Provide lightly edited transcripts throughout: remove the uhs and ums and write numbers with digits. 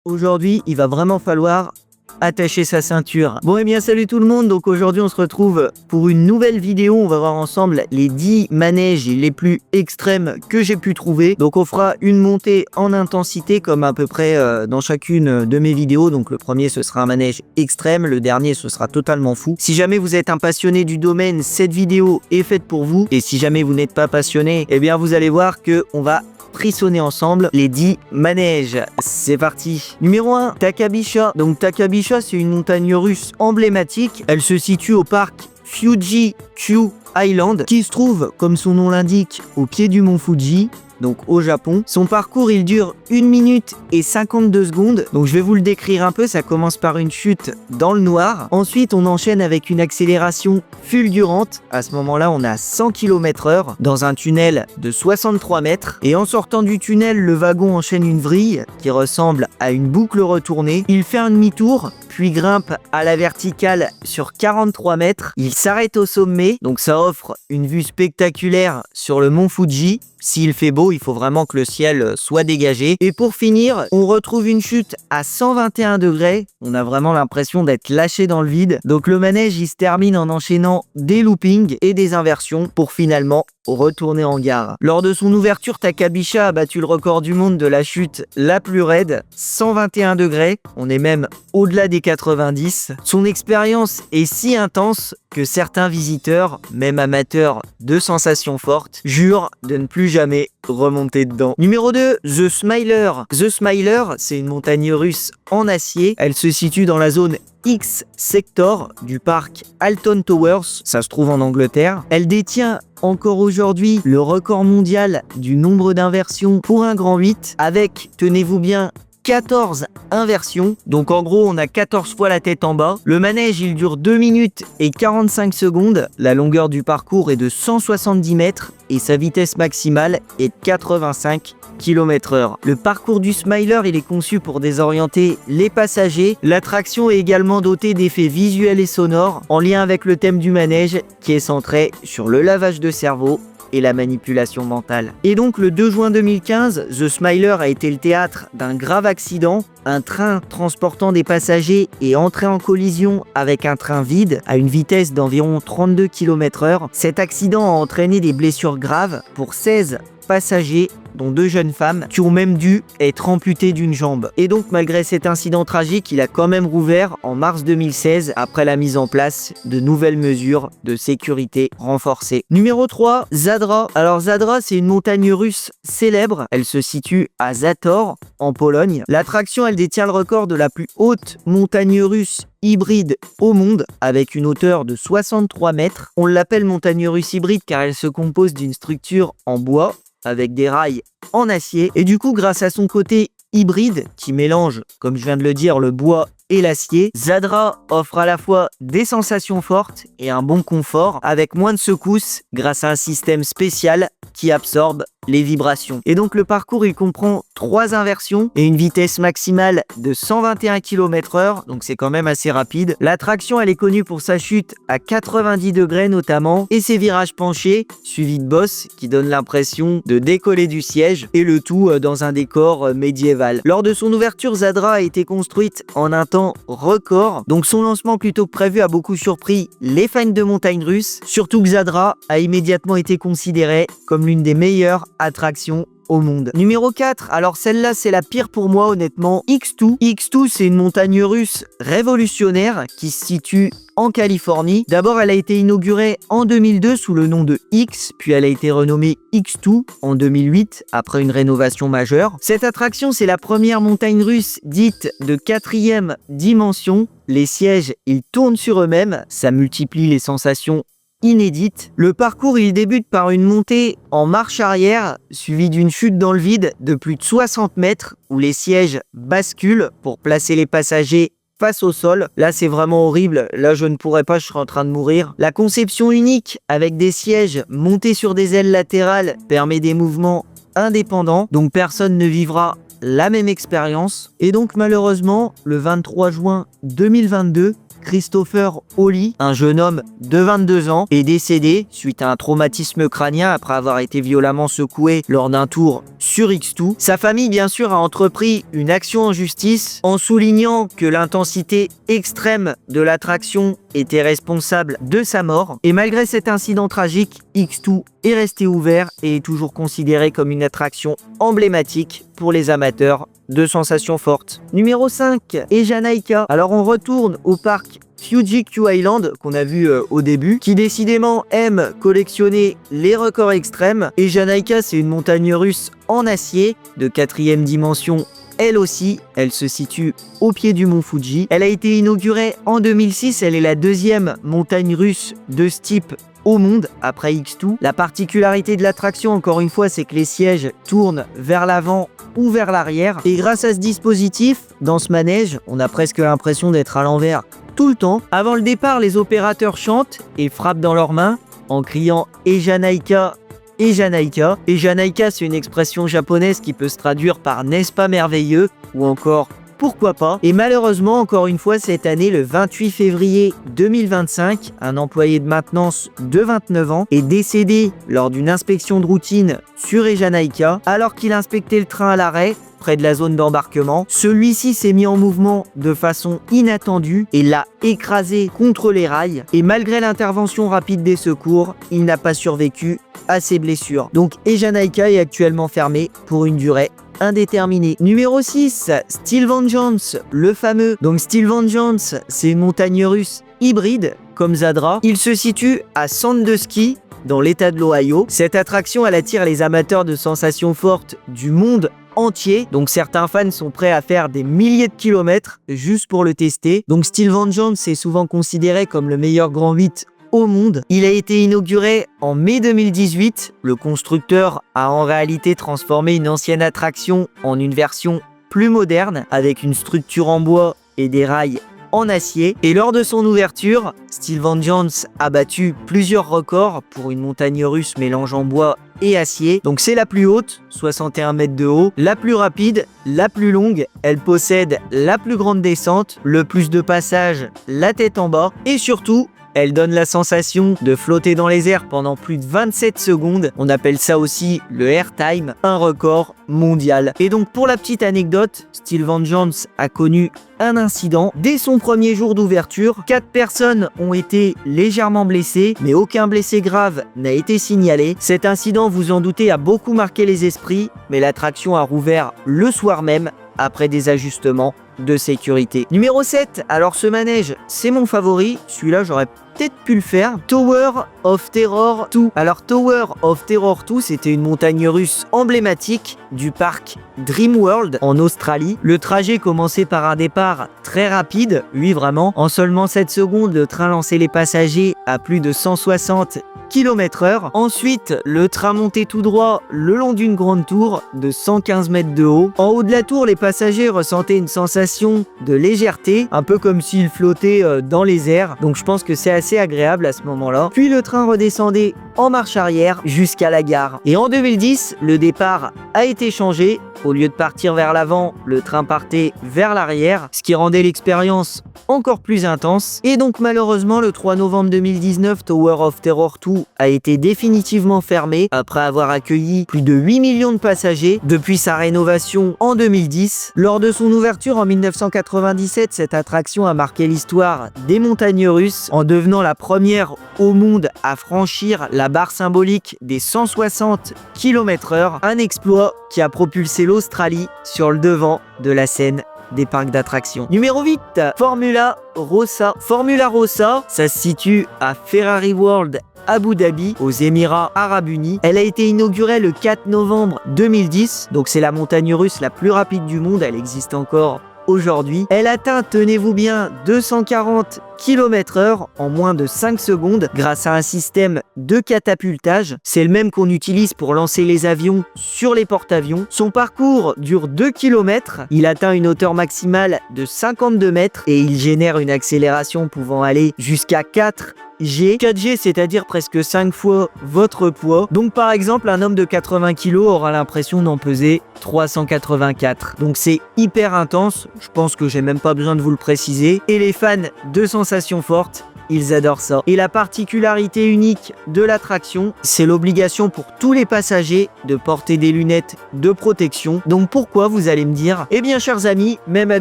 aujourd'hui, il va vraiment falloir attacher sa ceinture. Bon et bien salut tout le monde, donc aujourd'hui on se retrouve pour une nouvelle vidéo. On va voir ensemble les 10 manèges les plus extrêmes que j'ai pu trouver. Donc on fera une montée en intensité comme à peu près dans chacune de mes vidéos. Donc le premier ce sera un manège extrême, le dernier ce sera totalement fou. Si jamais vous êtes un passionné du domaine, cette vidéo est faite pour vous. Et si jamais vous n'êtes pas passionné, eh bien vous allez voir que on va frissonner ensemble les 10 manèges. C'est parti. Numéro 1, Takabisha. Donc Takabisha, c'est une montagne russe emblématique. Elle se situe au parc Fuji-Q Island, qui se trouve, comme son nom l'indique, au pied du mont Fuji, donc au Japon. Son parcours, il dure 1 minute et 52 secondes. Donc je vais vous le décrire un peu. Ça commence par une chute dans le noir. Ensuite, on enchaîne avec une accélération fulgurante. À ce moment-là, on est à 100 km/h dans un tunnel de 63 mètres. Et en sortant du tunnel, le wagon enchaîne une vrille qui ressemble à une boucle retournée. Il fait un demi-tour, puis grimpe à la verticale sur 43 mètres. Il s'arrête au sommet. Donc ça offre une vue spectaculaire sur le mont Fuji. S'il fait beau, il faut vraiment que le ciel soit dégagé. Et pour finir, on retrouve une chute à 121 degrés. On a vraiment l'impression d'être lâché dans le vide. Donc le manège, il se termine en enchaînant des loopings et des inversions pour finalement retourner en gare. Lors de son ouverture, Takabisha a battu le record du monde de la chute la plus raide, 121 degrés. On est même au-delà des 90. Son expérience est si intense que certains visiteurs, même amateurs de sensations fortes, jurent de ne plus jamais remonter dedans. Numéro 2, The Smiler. The Smiler, c'est une montagne russe en acier. Elle se situe dans la zone X Sector du parc Alton Towers, ça se trouve en Angleterre. Elle détient encore aujourd'hui le record mondial du nombre d'inversions pour un grand 8 avec, tenez-vous bien, 14 inversions. Donc en gros, on a 14 fois la tête en bas. Le manège, il dure 2 minutes et 45 secondes. La longueur du parcours est de 170 mètres et sa vitesse maximale est de 85 km/h. Le parcours du Smiler, il est conçu pour désorienter les passagers. L'attraction est également dotée d'effets visuels et sonores en lien avec le thème du manège qui est centré sur le lavage de cerveau et la manipulation mentale. Et donc le 2 juin 2015, The Smiler a été le théâtre d'un grave accident. Un train transportant des passagers est entré en collision avec un train vide à une vitesse d'environ 32 km/h. Cet accident a entraîné des blessures graves pour 16 passagers, dont 2 jeunes femmes, qui ont même dû être amputées d'une jambe. Et donc, malgré cet incident tragique, il a quand même rouvert en mars 2016, après la mise en place de nouvelles mesures de sécurité renforcées. Numéro 3, Zadra. Alors Zadra, c'est une montagne russe célèbre. Elle se situe à Zator, en Pologne. L'attraction, elle détient le record de la plus haute montagne russe hybride au monde, avec une hauteur de 63 mètres. On l'appelle montagne russe hybride car elle se compose d'une structure en bois avec des rails en acier. Et du coup, grâce à son côté hybride, qui mélange, comme je viens de le dire, le bois et l'acier, Zadra offre à la fois des sensations fortes et un bon confort, avec moins de secousses grâce à un système spécial qui absorbe les vibrations. Et donc le parcours, il comprend 3 inversions et une vitesse maximale de 121 km/h, donc c'est quand même assez rapide. L'attraction, elle est connue pour sa chute à 90 degrés notamment, et ses virages penchés, suivis de bosses qui donnent l'impression de décoller du siège, et le tout dans un décor médiéval. Lors de son ouverture, Zadra a été construite en un temps record, donc son lancement plutôt que prévu a beaucoup surpris les fans de montagnes russes, surtout que Zadra a immédiatement été considéré comme l'une des meilleures attractions au monde. Numéro 4, alors celle-là c'est la pire pour moi honnêtement, X2. X2, c'est une montagne russe révolutionnaire qui se situe en Californie. D'abord, elle a été inaugurée en 2002 sous le nom de X, puis elle a été renommée X2 en 2008 après une rénovation majeure. Cette attraction, c'est la première montagne russe dite de 4e dimension. Les sièges, ils tournent sur eux-mêmes, ça multiplie les sensations inédite. Le parcours, il débute par une montée en marche arrière, suivie d'une chute dans le vide de plus de 60 mètres, où les sièges basculent pour placer les passagers face au sol. Là, c'est vraiment horrible. Là, je ne pourrais pas, je serais en train de mourir. La conception unique, avec des sièges montés sur des ailes latérales, permet des mouvements indépendants, donc personne ne vivra la même expérience. Et donc, malheureusement, le 23 juin 2022, Christopher Holly, un jeune homme de 22 ans, est décédé suite à un traumatisme crânien après avoir été violemment secoué lors d'un tour sur X2. Sa famille, bien sûr, a entrepris une action en justice en soulignant que l'intensité extrême de l'attraction était responsable de sa mort. Et malgré cet incident tragique, X2 est resté ouvert et est toujours considéré comme une attraction emblématique pour les amateurs de sensations fortes. Numéro 5, Ejanaika. Alors on retourne au parc Fuji-Q Island qu'on a vu au début, qui décidément aime collectionner les records extrêmes. Ejanaika, c'est une montagne russe en acier de 4e dimension. Elle aussi, elle se situe au pied du mont Fuji. Elle a été inaugurée en 2006, elle est la 2e montagne russe de ce type au monde après X2. La particularité de l'attraction, encore une fois, c'est que les sièges tournent vers l'avant ou vers l'arrière. Et grâce à ce dispositif, dans ce manège, on a presque l'impression d'être à l'envers tout le temps. Avant le départ, les opérateurs chantent et frappent dans leurs mains en criant Ejanaika. Ejanaika. Ejanaika, c'est une expression japonaise qui peut se traduire par n'est-ce pas merveilleux ou encore pourquoi pas. Et malheureusement, encore une fois, cette année, le 28 février 2025, un employé de maintenance de 29 ans est décédé lors d'une inspection de routine sur Ejanaika alors qu'il inspectait le train à l'arrêt près de la zone d'embarquement. Celui-ci s'est mis en mouvement de façon inattendue et l'a écrasé contre les rails. Et malgré l'intervention rapide des secours, il n'a pas survécu à ses blessures. Donc Ejanaika est actuellement fermé pour une durée indéterminée. Numéro 6, Steel Vengeance, le fameux. Donc Steel Vengeance, c'est une montagne russe hybride comme Zadra. Il se situe à Sandusky, dans l'état de l'Ohio. Cette attraction, elle attire les amateurs de sensations fortes du monde entier. Donc certains fans sont prêts à faire des milliers de kilomètres juste pour le tester. Donc Steel Vengeance est souvent considéré comme le meilleur Grand 8 au monde. Il a été inauguré en mai 2018. Le constructeur a en réalité transformé une ancienne attraction en une version plus moderne avec une structure en bois et des rails en acier. Et lors de son ouverture, Steel Vengeance a battu plusieurs records pour une montagne russe mélangeant bois et acier. Donc c'est la plus haute, 61 mètres de haut, la plus rapide, la plus longue. Elle possède la plus grande descente, le plus de passages, la tête en bas et surtout, elle donne la sensation de flotter dans les airs pendant plus de 27 secondes. On appelle ça aussi le airtime, un record mondial. Et donc pour la petite anecdote, Steel Vengeance a connu un incident. Dès son premier jour d'ouverture, 4 personnes ont été légèrement blessées, mais aucun blessé grave n'a été signalé. Cet incident, vous en doutez, a beaucoup marqué les esprits, mais l'attraction a rouvert le soir même après des ajustements de sécurité. Numéro 7, alors ce manège, c'est mon favori. Celui-là, j'aurais peut-être pu le faire. Tower of Terror 2. Alors Tower of Terror 2, c'était une montagne russe emblématique du parc Dreamworld en Australie. Le trajet commençait par un départ très rapide, oui vraiment. En seulement 7 secondes, le train lançait les passagers à plus de 160 km/h. Ensuite, le train montait tout droit le long d'une grande tour de 115 mètres de haut. En haut de la tour, les passagers ressentaient une sensation de légèreté, un peu comme s'ils flottaient dans les airs. Donc je pense que c'est assez agréable à ce moment-là. Puis le train redescendait en marche arrière jusqu'à la gare. Et en 2010, le départ a été changé. Au lieu de partir vers l'avant, le train partait vers l'arrière, ce qui rendait l'expérience encore plus intense. Et donc malheureusement, le 3 novembre 2019, Tower of Terror 2 a été définitivement fermé après avoir accueilli plus de 8 millions de passagers depuis sa rénovation en 2010. Lors de son ouverture en 1997, cette attraction a marqué l'histoire des montagnes russes en devenant la première au monde à franchir la barre symbolique des 160 km/h, un exploit qui a propulsé l'Australie sur le devant de la scène des parcs d'attractions. Numéro 8, Formula Rossa. Formula Rossa, ça se situe à Ferrari World Abu Dhabi, aux Émirats Arabes Unis. Elle a été inaugurée le 4 novembre 2010, donc c'est la montagne russe la plus rapide du monde, elle existe encore aujourd'hui. Elle atteint, tenez-vous bien, 240 km/h en moins de 5 secondes grâce à un système de catapultage. C'est le même qu'on utilise pour lancer les avions sur les porte-avions. Son parcours dure 2 km. Il atteint une hauteur maximale de 52 mètres et il génère une accélération pouvant aller jusqu'à 4 4G. 4G, c'est-à-dire presque 5 fois votre poids. Donc par exemple, un homme de 80 kg aura l'impression d'en peser 384. Donc c'est hyper intense, je pense que j'ai même pas besoin de vous le préciser. Et les fans de sensations fortes, ils adorent ça. Et la particularité unique de l'attraction, c'est l'obligation pour tous les passagers de porter des lunettes de protection. Donc pourquoi, vous allez me dire? Eh bien chers amis, même à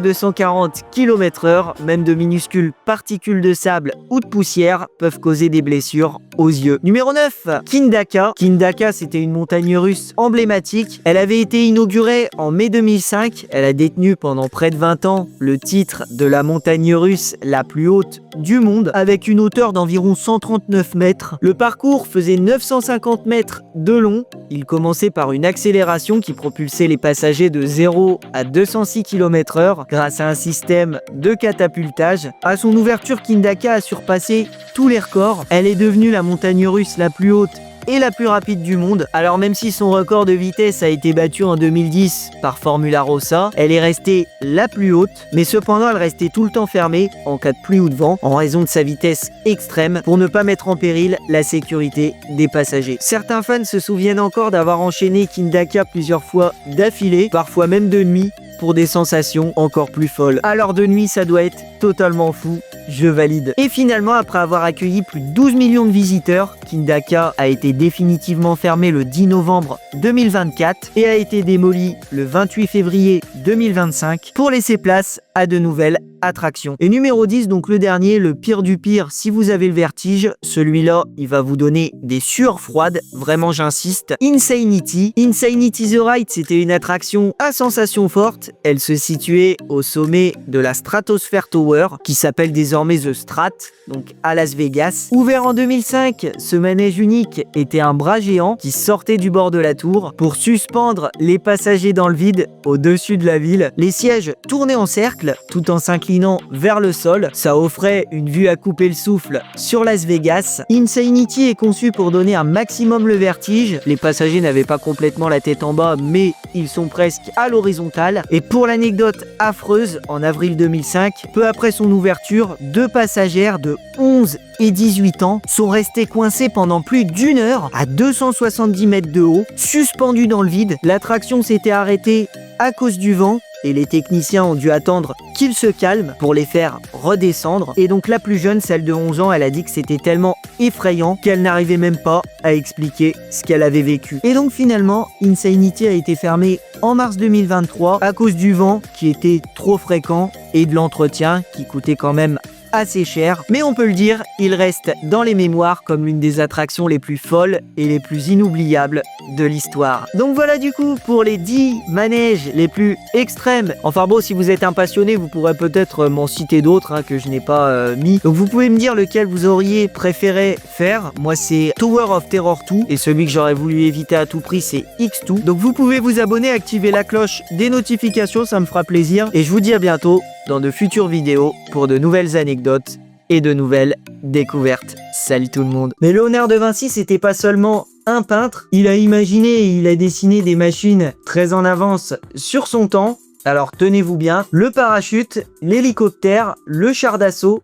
240 km/h, même de minuscules particules de sable ou de poussière peuvent causer des blessures aux yeux. Numéro 9, Kindaka. Kindaka, c'était une montagne russe emblématique. Elle avait été inaugurée en mai 2005. Elle a détenu pendant près de 20 ans le titre de la montagne russe la plus haute du monde, avec une hauteur d'environ 139 mètres. Le parcours faisait 950 mètres de long. Il commençait par une accélération qui propulsait les passagers de 0 à 206 km/h grâce à un système de catapultage. À son ouverture, Kindaka a surpassé tous les records. Elle est devenue la montagne russe la plus haute et la plus rapide du monde. Alors même si son record de vitesse a été battu en 2010 par Formula Rossa, elle est restée la plus haute, mais cependant elle restait tout le temps fermée en cas de pluie ou de vent en raison de sa vitesse extrême pour ne pas mettre en péril la sécurité des passagers. Certains fans se souviennent encore d'avoir enchaîné Kindaka plusieurs fois d'affilée, parfois même de nuit, pour des sensations encore plus folles. Alors de nuit, ça doit être totalement fou, je valide. Et finalement, après avoir accueilli plus de 12 millions de visiteurs, Kindaka a été définitivement fermé le 10 novembre 2024 et a été démoli le 28 février 2025 pour laisser place à de nouvelles attractions. Et numéro 10, donc le dernier, le pire du pire, si vous avez le vertige, celui-là, il va vous donner des sueurs froides, vraiment j'insiste. Insanity. Insanity The Ride, c'était une attraction à sensation forte. Elle se situait au sommet de la Stratosphere Tower, qui s'appelle désormais The Strat, donc à Las Vegas. Ouvert en 2005, ce manège unique était un bras géant qui sortait du bord de la tour pour suspendre les passagers dans le vide au-dessus de la ville. Les sièges tournaient en cercle tout en s'inclinant vers le sol. Ça offrait une vue à couper le souffle sur Las Vegas. Insanity est conçu pour donner un maximum le vertige. Les passagers n'avaient pas complètement la tête en bas, mais ils sont presque à l'horizontale. Et pour l'anecdote affreuse, en avril 2005, peu après son ouverture, 2 passagères de 11 et 18 ans sont restés coincés pendant plus d'1 heure à 270 mètres de haut, suspendus dans le vide. L'attraction s'était arrêtée à cause du vent et les techniciens ont dû attendre qu'ils se calment pour les faire redescendre. Et donc la plus jeune, celle de 11 ans, elle a dit que c'était tellement effrayant qu'elle n'arrivait même pas à expliquer ce qu'elle avait vécu. Et donc finalement, Insanity a été fermé en mars 2023 à cause du vent qui était trop fréquent et de l'entretien qui coûtait quand même assez cher, mais on peut le dire, il reste dans les mémoires comme l'une des attractions les plus folles et les plus inoubliables de l'histoire. Donc voilà du coup pour les 10 manèges les plus extrêmes. Enfin bon, si vous êtes un passionné, vous pourrez peut-être m'en citer d'autres que je n'ai pas mis. Donc vous pouvez me dire lequel vous auriez préféré faire. Moi c'est Tower of Terror 2 et celui que j'aurais voulu éviter à tout prix c'est X2. Donc vous pouvez vous abonner, activer la cloche des notifications, ça me fera plaisir. Et je vous dis à bientôt dans de futures vidéos pour de nouvelles anecdotes et de nouvelles découvertes. Salut tout le monde. Mais Léonard de Vinci, c'était pas seulement un peintre. Il a imaginé et il a dessiné des machines très en avance sur son temps. Alors tenez-vous bien, le parachute, l'hélicoptère, le char d'assaut